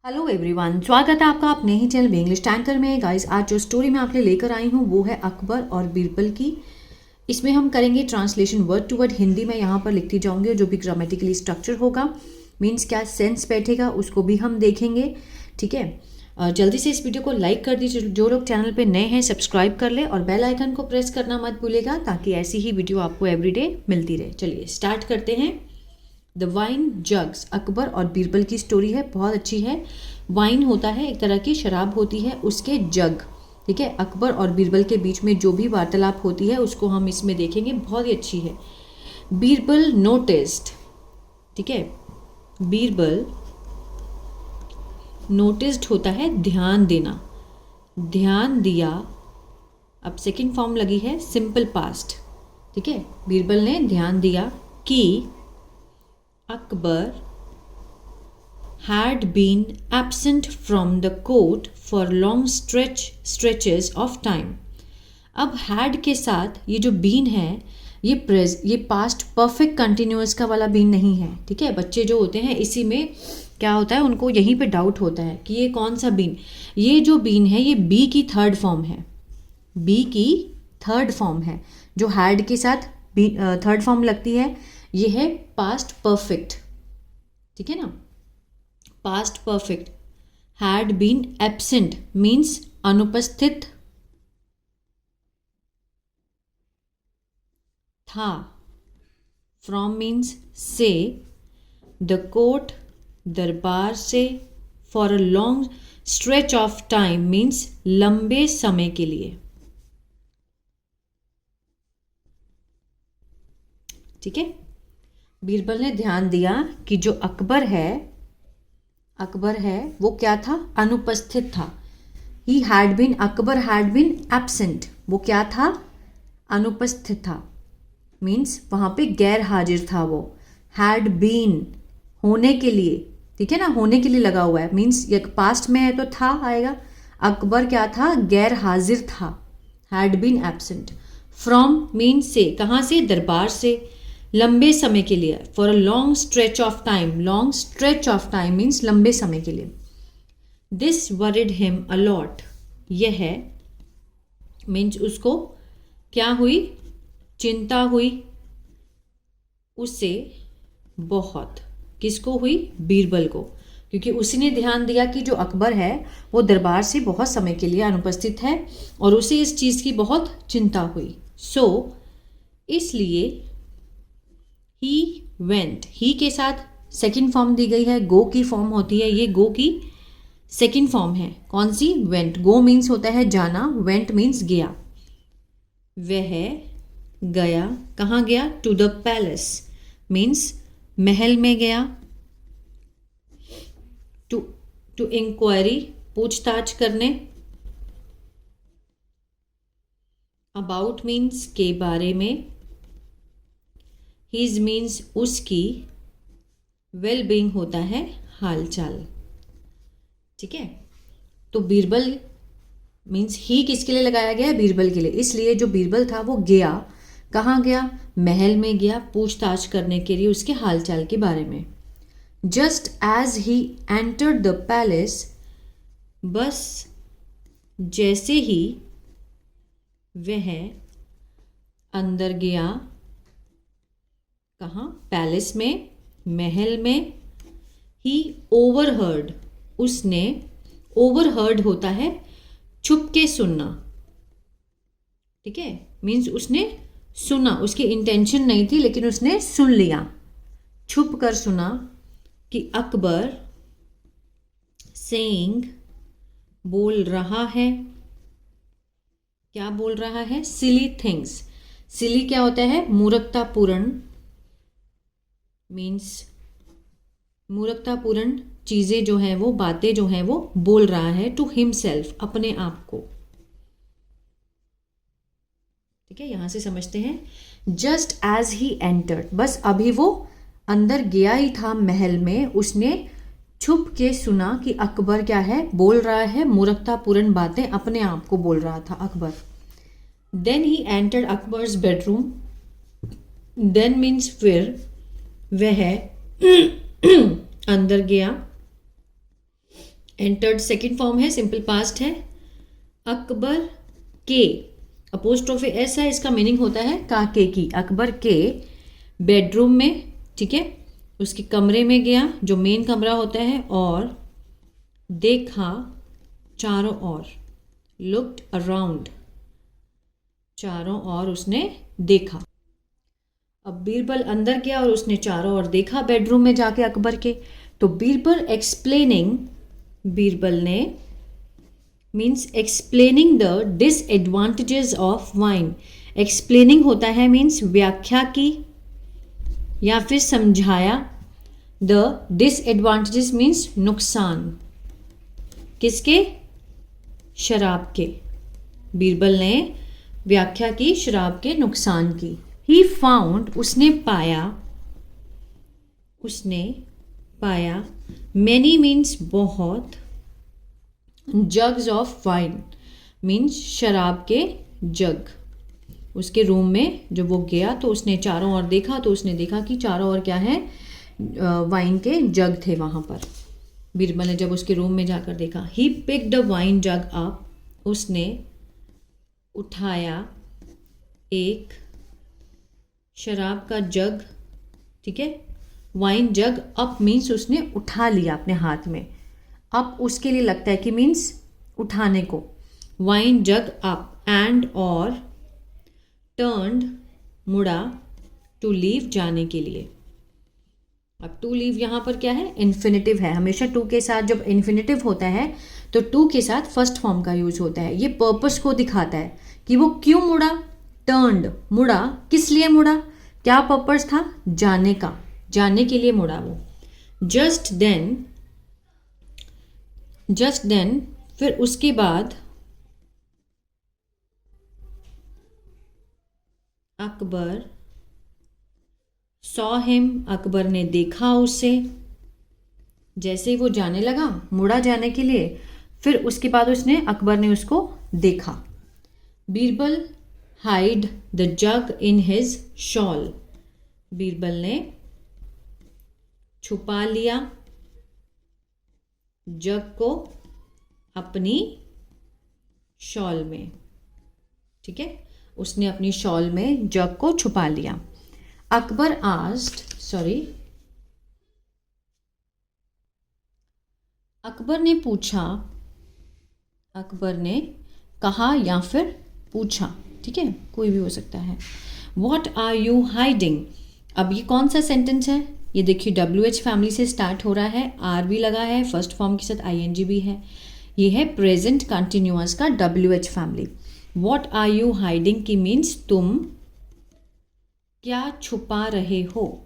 Hello everyone, स्वागत है आपका अपने ही चैनल इंग्लिश टैंकर में। गाइस, आज जो स्टोरी मैं आपके लिए लेकर आई हूँ वो है अकबर और बीरबल की। इसमें हम करेंगे translation word to word. Hindi में यहाँ पर लिखती जाऊँगी, जो भी ग्रामेटिकली स्ट्रक्चर होगा, मीन्स क्या सेंस बैठेगा, उसको भी हम देखेंगे। ठीक है, जल्दी से इस वीडियो को लाइक कर दीजिए। जो लोग चैनल पर नए हैं सब्सक्राइब कर ले और बेल आइकन को प्रेस करना मत भूलिएगा, ताकि ऐसी ही वीडियो आपको एवरीडे मिलती रहे। चलिए स्टार्ट करते हैं। द वाइन जग्स, अकबर और बीरबल की स्टोरी है, बहुत अच्छी है। वाइन होता है एक तरह की शराब होती है, उसके जग। ठीक है, अकबर और बीरबल के बीच में जो भी वार्तालाप होती है उसको हम इसमें देखेंगे, बहुत ही अच्छी है। बीरबल नोटिस्ड, ठीक है, बीरबल नोटिस्ड होता है ध्यान देना, ध्यान दिया। अब सेकंड फॉर्म लगी है सिंपल पास्ट। ठीक है, बीरबल ने ध्यान दिया कि Akbar had been absent from the court for long stretches of time। अब had के साथ ये जो बीन है ये पास्ट परफेक्ट कंटिन्यूअस का वाला बीन नहीं है। ठीक है, बच्चे जो होते हैं इसी में क्या होता है, उनको यहीं पे डाउट होता है कि ये कौन सा बीन। ये जो बीन है ये बी की थर्ड फॉर्म है, बी की थर्ड फॉर्म है। जो had के साथ थर्ड फॉर्म लगती है ये है पास्ट परफेक्ट। ठीक है ना, past perfect. Had been absent means अनुपस्थित था। फ्रॉम मीन्स से। द कोर्ट दरबार से। For a long stretch of time means लंबे समय के लिए। ठीक है, बीरबल ने ध्यान दिया कि जो अकबर है वो क्या था, अनुपस्थित था। He had been, Akbar had been absent, वो क्या था, अनुपस्थित था। मीन्स वहाँ पे गैर हाजिर था वो। हैड बीन होने के लिए, ठीक है ना, होने के लिए लगा हुआ है, मीन्स ये पास्ट में है तो था आएगा। अकबर क्या था, गैर हाजिर था। Had been absent. From means से, कहाँ से, दरबार से, लंबे समय के लिए। For a long stretch of time, long stretch of time means लंबे समय के लिए। दिस वरिड हिम अलॉट, यह है मीन्स उसको क्या हुई, चिंता हुई उसे बहुत। किसको हुई, बीरबल को, क्योंकि उसने ध्यान दिया कि जो अकबर है वो दरबार से बहुत समय के लिए अनुपस्थित है और उसे इस चीज़ की बहुत चिंता हुई। सो इसलिए ही वेंट, ही के साथ सेकंड फॉर्म दी गई है, गो की फॉर्म होती है, ये गो की सेकंड फॉर्म है। कौन सी, वेंट। गो मीन्स होता है जाना, वेंट मीन्स गया। वह गया, कहाँ गया, टू द पैलेस मीन्स महल में गया। टू इंक्वायरी, पूछताछ करने। अबाउट मीन्स के बारे में। हिज मीन्स उसकी। वेल बीइंग होता है हालचाल। ठीक है, तो बीरबल मीन्स ही किसके लिए लगाया गया है, बीरबल के लिए। इसलिए जो बीरबल था वो गया, कहाँ गया, महल में गया, पूछताछ करने के लिए उसके हालचाल के बारे में। Just as he entered the palace, बस जैसे ही वह अंदर गया, कहाँ, पैलेस में, महल में। ही ओवरहर्ड, उसने, ओवरहर्ड होता है छुप के सुनना। ठीक है, मीन्स उसने सुना, उसकी इंटेंशन नहीं थी लेकिन उसने सुन लिया, छुप कर सुना कि अकबर सेइंग, बोल रहा है। क्या बोल रहा है, सिली थिंग्स। सिली क्या होता है, मूर्खतापूर्ण, मीन्स मूर्खतापूर्ण चीज़ें जो हैं वो, बातें जो हैं वो बोल रहा है। टू हिमसेल्फ, अपने आप को। ठीक है, यहां से समझते हैं। जस्ट एज ही एंटर्ड, बस अभी वो अंदर गया ही था महल में, उसने छुप के सुना कि अकबर क्या है, बोल रहा है मूर्खतापूर्ण बातें, अपने आप को बोल रहा था Akbar. Then he entered Akbar's bedroom. Then means फिर, वह अंदर गया। एंटर्ड सेकेंड फॉर्म है, सिंपल पास्ट है। अकबर के, अपोस्ट्रोफी एस है, इसका मीनिंग होता है काके की। अकबर के बेडरूम में, ठीक है, उसके कमरे में गया, जो मेन कमरा होता है, और देखा चारों ओर, लुक्ड अराउंड, चारों ओर उसने देखा। अब बीरबल अंदर गया और उसने चारों ओर देखा बेडरूम में जाके अकबर के। तो बीरबल एक्सप्लेनिंग, बीरबल ने means explaining the disadvantages of wine. Explaining होता है मीन्स व्याख्या की या फिर समझाया। द डिसएडवांटेजेस मीन्स नुकसान, किसके? शराब के। बीरबल ने व्याख्या की शराब के नुकसान की। ही फाउंड, उसने पाया, उसने पाया, मैनी मीन्स बहुत, जग्स ऑफ वाइन मीन्स शराब के जग। उसके रूम में जब वो गया तो उसने चारों ओर देखा, तो उसने देखा कि चारों ओर क्या है, वाइन के जग थे वहाँ पर। बीरबल ने जब उसके रूम में जाकर देखा, he picked a wine jug up, उसने उठाया एक शराब का जग, ठीक है। वाइन जग अप मीन्स उसने उठा लिया अपने हाथ में। अप उसके लिए लगता है कि मीन्स उठाने को। वाइन जग अप एंड और टर्न्ड, मुड़ा, टू लीव, जाने के लिए। अब टू लीव यहाँ पर क्या है, इन्फिनेटिव है। हमेशा टू के साथ जब इन्फिनेटिव होता है तो टू के साथ फर्स्ट फॉर्म का यूज होता है। ये पर्पस को दिखाता है कि वो क्यों मुड़ा। टर्न्ड, मुड़ा, किस लिए मुड़ा, क्या पर्पस था, जाने का, जाने के लिए मुड़ा वो। जस्ट देन, फिर उसके बाद अकबर सॉ हिम, अकबर ने देखा उसे। जैसे ही वो जाने लगा, मुड़ा जाने के लिए, फिर उसके बाद अकबर ने उसको देखा। Birbal hide the jug in his shawl, Birbal ने छुपा लिया जग को अपनी शॉल में, ठीक है, उसने अपनी शॉल में जग को छुपा लिया। अकबर अकबर ने पूछा, अकबर ने कहा या फिर पूछा, ठीक है, कोई भी हो सकता है। What are you hiding. अब ये कौन सा सेंटेंस है, ये देखिए WH फैमिली से स्टार्ट हो रहा है, आर भी लगा है, फर्स्ट फॉर्म के साथ ING भी है। ये है प्रेजेंट कंटिन्यूअस का WH family. What are you hiding की मीन्स तुम क्या छुपा रहे हो,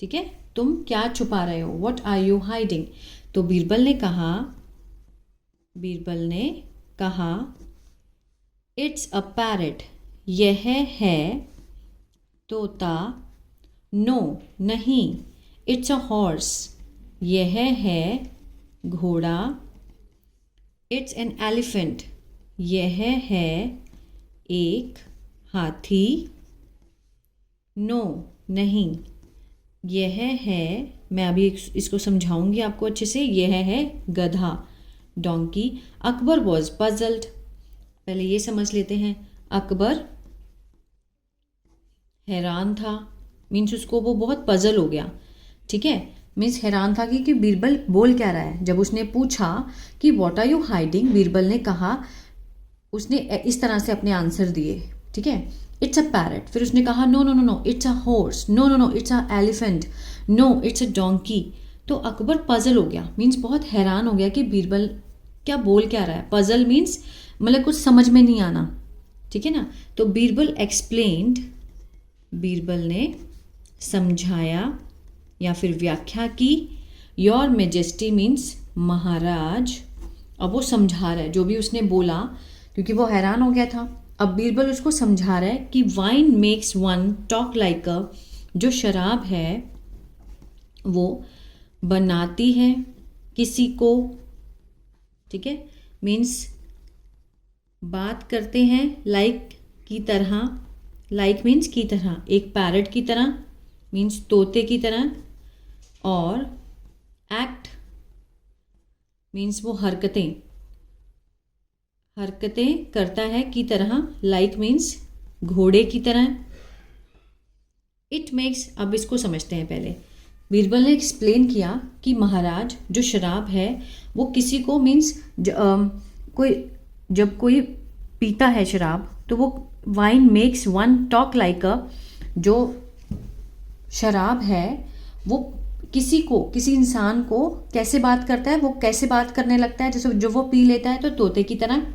ठीक है, तुम क्या छुपा रहे हो। What are you hiding. तो बीरबल ने कहा इट्स अ पैरट, यह है तोता। नो, नहीं, इट्स अ हॉर्स, यह है घोड़ा। इट्स एन एलिफेंट, यह है एक हाथी। नो, नहीं, यह है, मैं अभी इसको समझाऊंगी आपको अच्छे से, यह है गधा, डोंकी। अकबर वॉज पजल्ड, पहले ये समझ लेते हैं। अकबर हैरान था, मीन्स उसको वो बहुत पजल हो गया, ठीक है, मीन्स हैरान था कि बीरबल बोल क्या रहा है। जब उसने पूछा कि what are you hiding, Birbal ने कहा, उसने इस तरह से अपने आंसर दिए, ठीक है। इट्स अ पैरट, फिर उसने कहा no no no no it's a horse, no no no it's a elephant, no it's a donkey. तो अकबर पजल हो गया, मीन्स बहुत हैरान हो गया कि बीरबल क्या बोल क्या रहा है। पजल मीन्स मतलब कुछ समझ में नहीं आना, ठीक है ना। तो बीरबल एक्सप्लेन्ड, बीरबल ने समझाया या फिर व्याख्या की। योर मेजेस्टी मीन्स महाराज। अब वो समझा रहा है जो भी उसने बोला, क्योंकि वो हैरान हो गया था। अब बीरबल उसको समझा रहा है कि wine makes one talk like अ, जो शराब है वो बनाती है किसी को, ठीक है, मीन्स बात करते हैं लाइक की तरह, लाइक मीन्स की तरह, एक पैरट की तरह मीन्स तोते की तरह, और एक्ट मीन्स वो हरकतें करता है की तरह, लाइक मीन्स घोड़े की तरह। इट मेक्स, अब इसको समझते हैं पहले। बीरबल ने एक्सप्लेन किया कि महाराज जो शराब है वो किसी को मीन्स कोई जब कोई पीता है शराब तो वो wine makes one talk like अ, जो शराब है वो किसी इंसान को कैसे बात करता है, वो कैसे बात करने लगता है, जैसे जब वो पी लेता है तो तोते की तरह,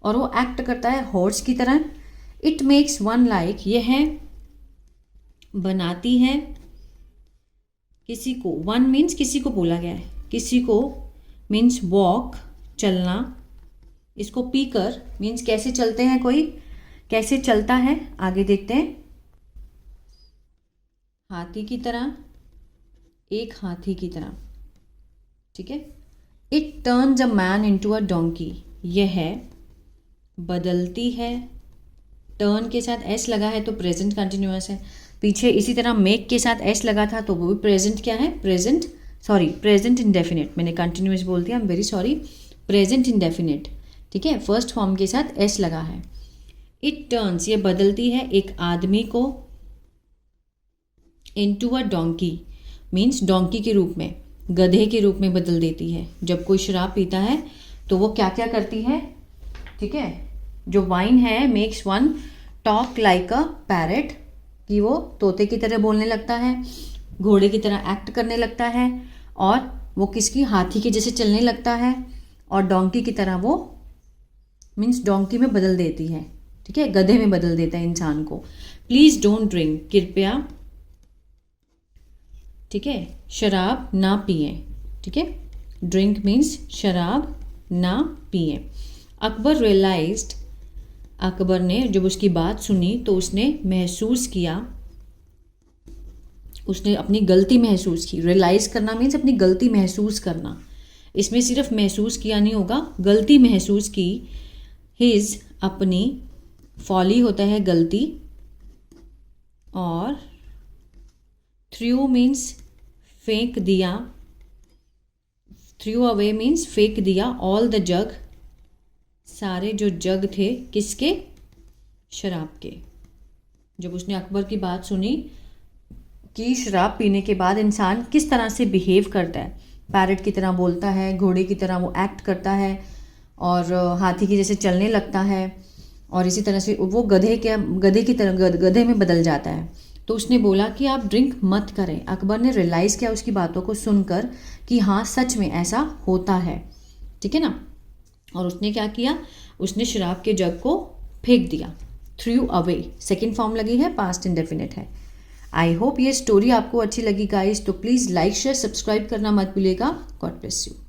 और वो एक्ट करता है हॉर्स की तरह। इट मेक्स वन लाइक, यह है बनाती है किसी को, वन मीन्स किसी को बोला गया है, किसी को मीन्स वॉक चलना, इसको पीकर मीन्स कैसे चलते हैं, कोई कैसे चलता है। आगे देखते हैं, हाथी की तरह, एक हाथी की तरह, ठीक है। It turns a man into a donkey, यह है बदलती है, टर्न के साथ एस लगा है तो प्रेजेंट कंटिन्यूअस है। पीछे इसी तरह मेक के साथ एस लगा था तो वो भी प्रेजेंट क्या है, प्रेजेंट इंडेफिनिट, मैंने कंटिन्यूअस बोल दिया, I am very sorry, present indefinite, ठीक है, फर्स्ट फॉर्म के साथ एस लगा है। इट टर्न्स, ये बदलती है एक आदमी को, into a donkey means donkey के रूप में, गधे के रूप में बदल देती है। जब कोई शराब पीता है तो वो क्या क्या करती है, ठीक है। जो वाइन है मेक्स वन टॉक लाइक अ पैरट, कि वो तोते की तरह बोलने लगता है, घोड़े की तरह एक्ट करने लगता है, और वो किसकी, हाथी के जैसे चलने लगता है, और डोंकी की तरह वो मीन्स डोंकी में बदल देती है, ठीक है, गधे में बदल देता है इंसान को। प्लीज़ डोंट ड्रिंक, कृपया, ठीक है, शराब ना पिए, ठीक है, ड्रिंक मीन्स शराब ना पिए। अकबर रियलाइज्ड, अकबर ने जब उसकी बात सुनी तो उसने महसूस किया, उसने अपनी गलती महसूस की। रियलाइज़ करना मीन्स अपनी गलती महसूस करना, इसमें सिर्फ महसूस किया नहीं होगा, गलती महसूस की। हिज, अपनी, फॉली होता है गलती, और थ्रू मीन्स फेंक दिया, थ्रू अवे मीन्स फेंक दिया, ऑल द जग, सारे जो जग थे, किसके, शराब के। जब उसने अकबर की बात सुनी कि शराब पीने के बाद इंसान किस तरह से बिहेव करता है, पैरट की तरह बोलता है, घोड़े की तरह वो एक्ट करता है, और हाथी की जैसे चलने लगता है, और इसी तरह से वो गधे की तरह गधे में बदल जाता है, तो उसने बोला कि आप ड्रिंक मत करें। अकबर ने रियलाइज़ किया उसकी बातों को सुनकर कि हाँ सच में ऐसा होता है, ठीक है ना। और उसने क्या किया, उसने शराब के जग को फेंक दिया, थ्रू अवे, सेकेंड फॉर्म लगी है, पास्ट इंडेफिनिट है। आई होप ये स्टोरी आपको अच्छी लगी गाइस, तो प्लीज़ लाइक शेयर सब्सक्राइब करना मत भूलिएगा। God bless you.